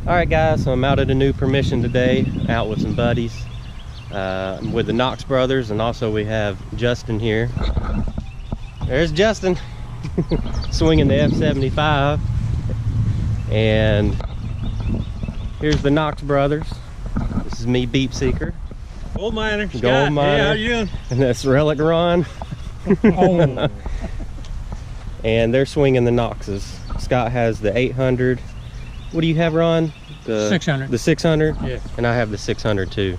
Alright guys, so I'm out at a new permission today, out with some buddies. I'm with the Nox Brothers, and also we have Justin here. There's Justin, swinging the F75. And here's the Nox Brothers. This is me, Beep Seeker. Gold miner, Scott. Gold miner. Hey, how you doing? And that's Relic Ron. Oh. And they're swinging the Noxes. Scott has the 800. What do you have, Ron? The 600. The 600? Yeah. And I have the 600 too.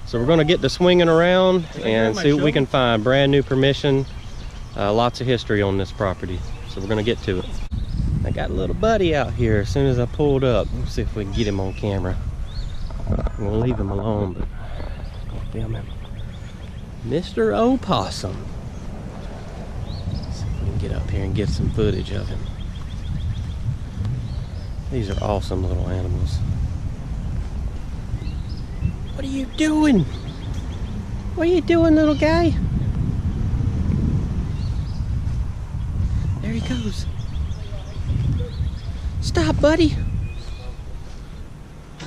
So we're gonna get to swinging around and see what we can find. Brand new permission. Lots of history on this property. So we're gonna get to it. I got a little buddy out here as soon as I pulled up. Let's see if we can get him on camera. I'm gonna leave him alone, but I'll film him. Mr. Opossum. Let's see if we can get up here and get some footage of him. These are awesome little animals. What are you doing? What are you doing, little guy? There he goes. Stop, buddy.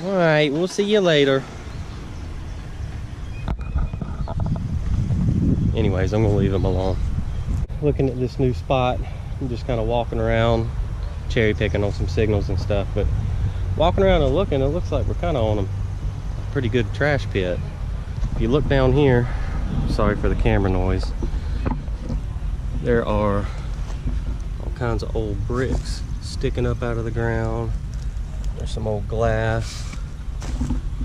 All right, we'll see you later. Anyways, I'm gonna leave him alone. Looking at this new spot, I'm just kind of walking around, cherry picking on some signals and stuff, but walking around and looking, it looks like we're kind of on a pretty good trash pit. If you look down here, sorry for the camera noise, there are all kinds of old bricks sticking up out of the ground. There's some old glass,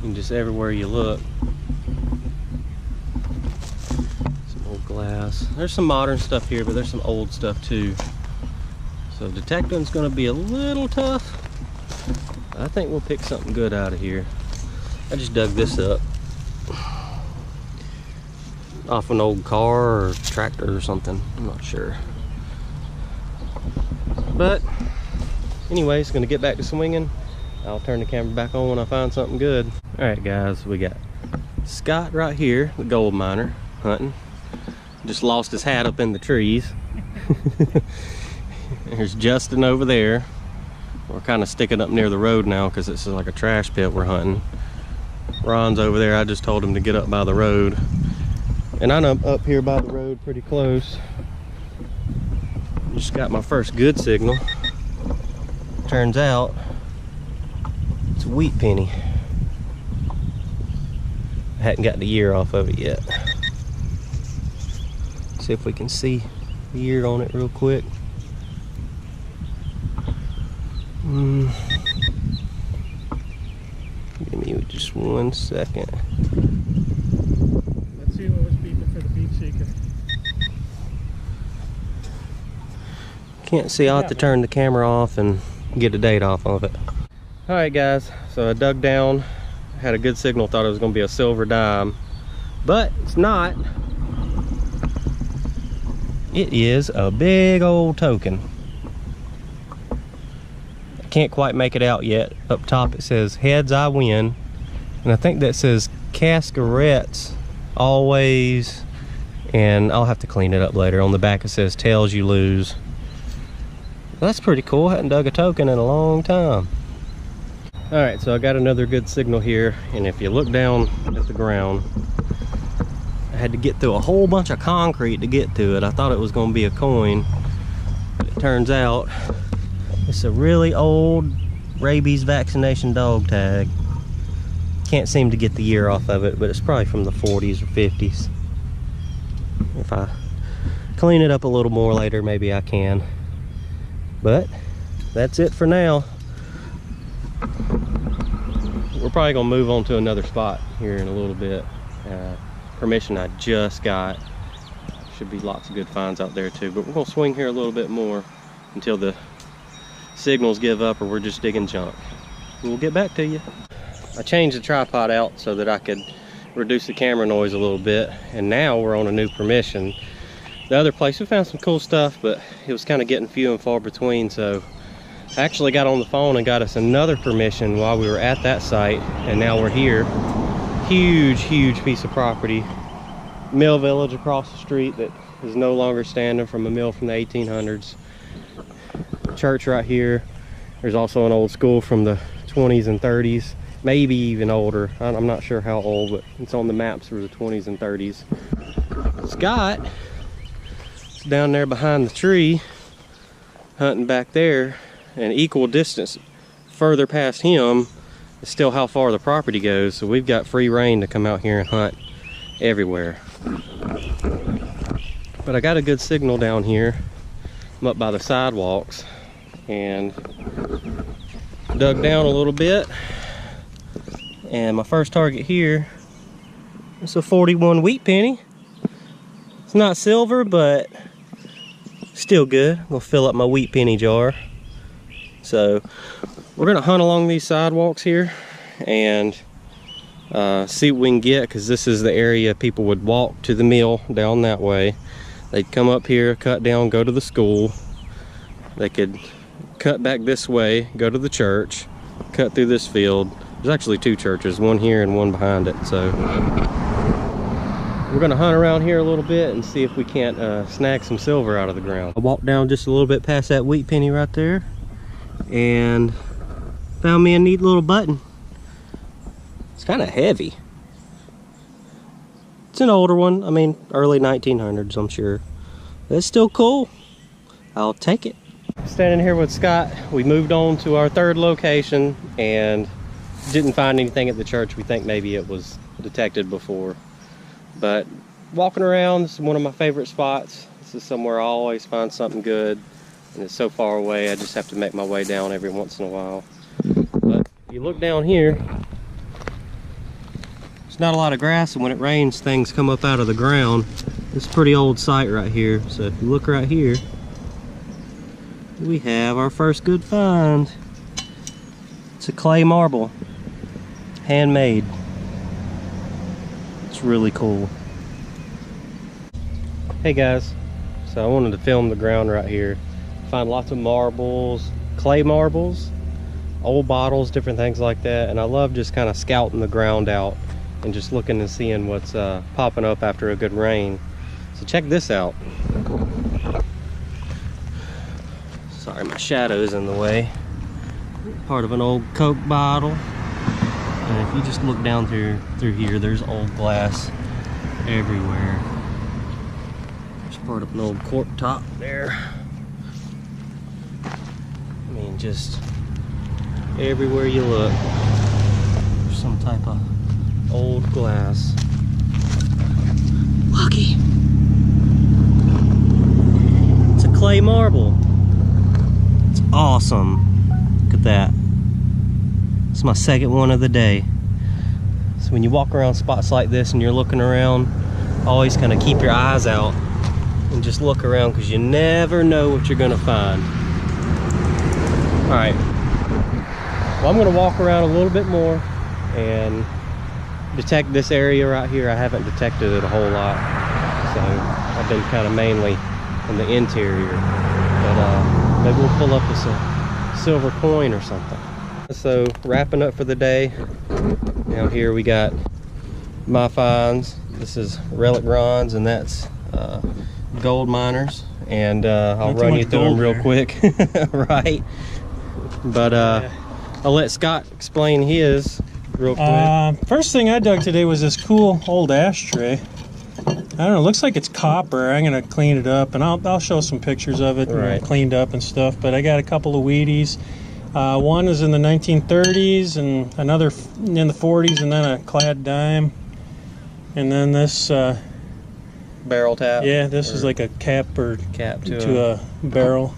and just everywhere you look, some old glass. There's some modern stuff here, but there's some old stuff too. So detecting's gonna be a little tough. I think we'll pick something good out of here. I just dug this up off an old car or tractor or something, I'm not sure. But anyways, gonna get back to swinging. I'll turn the camera back on when I find something good. All right guys, we got Scott right here, the gold miner, hunting. Just lost his hat up in the trees. There's Justin over there. We're kind of sticking up near the road now because it's like a trash pit we're hunting. Ron's over there. I just told him to get up by the road. And I'm up here by the road pretty close. Just got my first good signal. Turns out it's a wheat penny. I hadn't got the year off of it yet. See if we can see the year on it real quick. Give me just 1 second. Let's see what was beeping for the Beep Seeker. Can't see. I'll have to turn the camera off and get a date off of it. All right guys, so I dug down, had a good signal, thought it was gonna be a silver dime, but it's not. It is a big old token. Can't quite make it out yet. Up top it says heads I win, and I think that says Cascarettes always, and I'll have to clean it up later. On the back it says tails you lose. Well, that's pretty cool. I hadn't dug a token in a long time. All right, so I got another good signal here, and if you look down at the ground, I had to get through a whole bunch of concrete to get to it. I thought it was going to be a coin, but it turns out it's a really old rabies vaccination dog tag. Can't seem to get the year off of it, but it's probably from the 40s or 50s. If I clean it up a little more later, maybe I can. But that's it for now. We're probably gonna move on to another spot here in a little bit. Permission I just got. Should be lots of good finds out there too, but we're gonna swing here a little bit more until the signals give up or we're just digging junk. We'll get back to you. I changed the tripod out so that I could reduce the camera noise a little bit, and now we're on a new permission. The other place we found some cool stuff, but it was kind of getting few and far between, so I actually got on the phone and got us another permission while we were at that site, and now we're here. Huge piece of property. Mill village across the street that is no longer standing from a mill from the 1800s. Church right here. There's also an old school from the 20s and 30s, maybe even older. I'm not sure how old, but it's on the maps for the 20s and 30s. Scott is down there behind the tree hunting back there, and equal distance further past him is still how far the property goes, so we've got free reign to come out here and hunt everywhere. But I got a good signal down here. I'm up by the sidewalks and dug down a little bit, and my first target here is a 41 wheat penny. It's not silver, but still good. I'm gonna fill up my wheat penny jar. So we're gonna hunt along these sidewalks here and see what we can get, because this is the area people would walk to the mill down that way. They'd come up here, cut down, go to the school. They could cut back this way, go to the church, cut through this field. There's actually two churches, one here and one behind it. So we're gonna hunt around here a little bit and see if we can't snag some silver out of the ground. I walked down just a little bit past that wheat penny right there and found me a neat little button. It's kind of heavy. It's an older one. I mean, early 1900s, I'm sure. But it's still cool. I'll take it. Standing here with Scott. We moved on to our third location and didn't find anything at the church. We think maybe it was detected before. But walking around, this is one of my favorite spots. This is somewhere I always find something good. And it's so far away, I just have to make my way down every once in a while. But if you look down here, there's not a lot of grass, and when it rains, things come up out of the ground. It's a pretty old site right here. So if you look right here, we have our first good find. It's a clay marble, handmade. It's really cool. Hey guys, so I wanted to film the ground right here. Find lots of marbles, clay marbles, old bottles, different things like that. And I love just kind of scouting the ground out and just looking and seeing what's popping up after a good rain. So check this out. Sorry, my shadow's in the way. Part of an old Coke bottle. And if you just look down through here, there's old glass everywhere. There's part of an old cork top there. I mean, just everywhere you look, there's some type of old glass. Lucky. It's a clay marble. It's awesome. Look at that. It's my second one of the day. So when you walk around spots like this and you're looking around, always kind of keep your eyes out and just look around, because you never know what you're gonna find. All right, well, I'm gonna walk around a little bit more and detect this area right here. I haven't detected it a whole lot, so I've been kind of mainly in the interior, but maybe we'll pull up a silver coin or something. So wrapping up for the day. Now here we got my finds. This is relic bronze, and that's gold miners, and I'll run you through them real quick. Right, but I'll let Scott explain his real quick. First thing I dug today was this cool old ashtray. I don't know, it looks like it's copper. I'm gonna clean it up, and I'll show some pictures of it, right, cleaned up and stuff. But I got a couple of Wheaties. One is in the 1930s, and another in the 40s, and then a clad dime. And then this barrel tap. Yeah, this is like a cap to a barrel.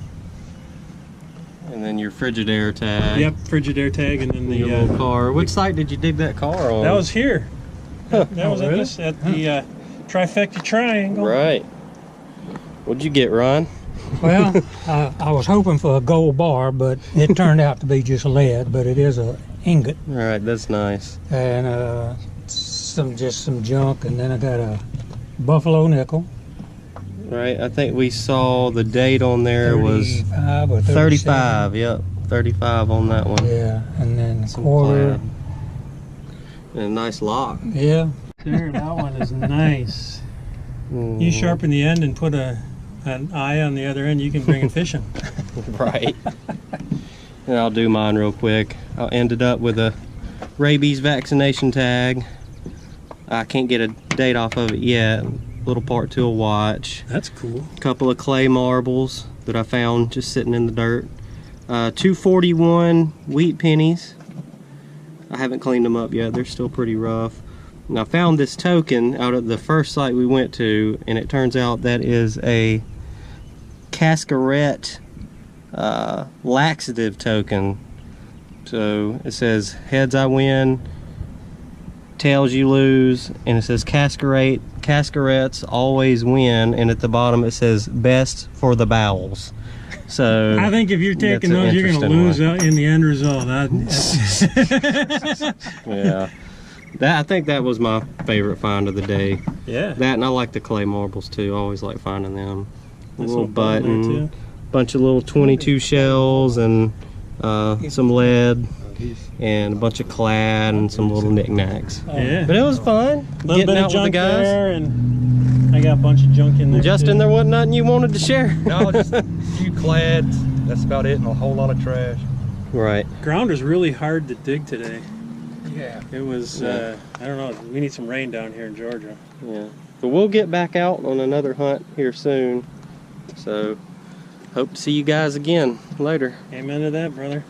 And then your Frigidaire tag. Yep, Frigidaire tag, and then the little car. Which site did you dig that car on? That was here. Huh. That was really? at the Trifecta Triangle. Right. What'd you get, Ron? Well, I was hoping for a gold bar, but it turned out to be just lead, but it is a ingot. All right, that's nice. And just some junk, and then I got a buffalo nickel. Right, I think we saw the date on there was 35 or 35. Yep, 35 on that one. Yeah, and then Some quarter. plaid. And a nice lock. Yeah. There, that one is nice. Mm. You sharpen the end and put an eye on the other end, you can bring it fishing. Right. And I'll do mine real quick. I ended up with a rabies vaccination tag. I can't get a date off of it yet. Little part to a watch. That's cool. A couple of clay marbles that I found just sitting in the dirt. 241 wheat pennies. I haven't cleaned them up yet. They're still pretty rough. And I found this token out of the first site we went to, and it turns out that is a Cascaret laxative token. So it says heads I win, tails you lose, and it says Cascarets always win, and at the bottom it says best for the bowels. So I think if you're taking those, you're going to lose out in the end result. Yeah, I think that was my favorite find of the day. Yeah. That, and I like the clay marbles too. I always like finding them. A Nice little little button there, button, too. bunch of little 22 shells, and some lead, and a bunch of clad, and some little knickknacks. Yeah. But it was fun A little getting bit out of with the junk guys. there, and I got a bunch of junk in there. Justin, too. there wasn't nothing you wanted to share. No, just a few clads. That's about it, and a whole lot of trash. Right. Ground was really hard to dig today. Yeah. It was, Yeah. I don't know, we need some rain down here in Georgia. Yeah. But we'll get back out on another hunt here soon. So hope to see you guys again later. Amen to that, brother.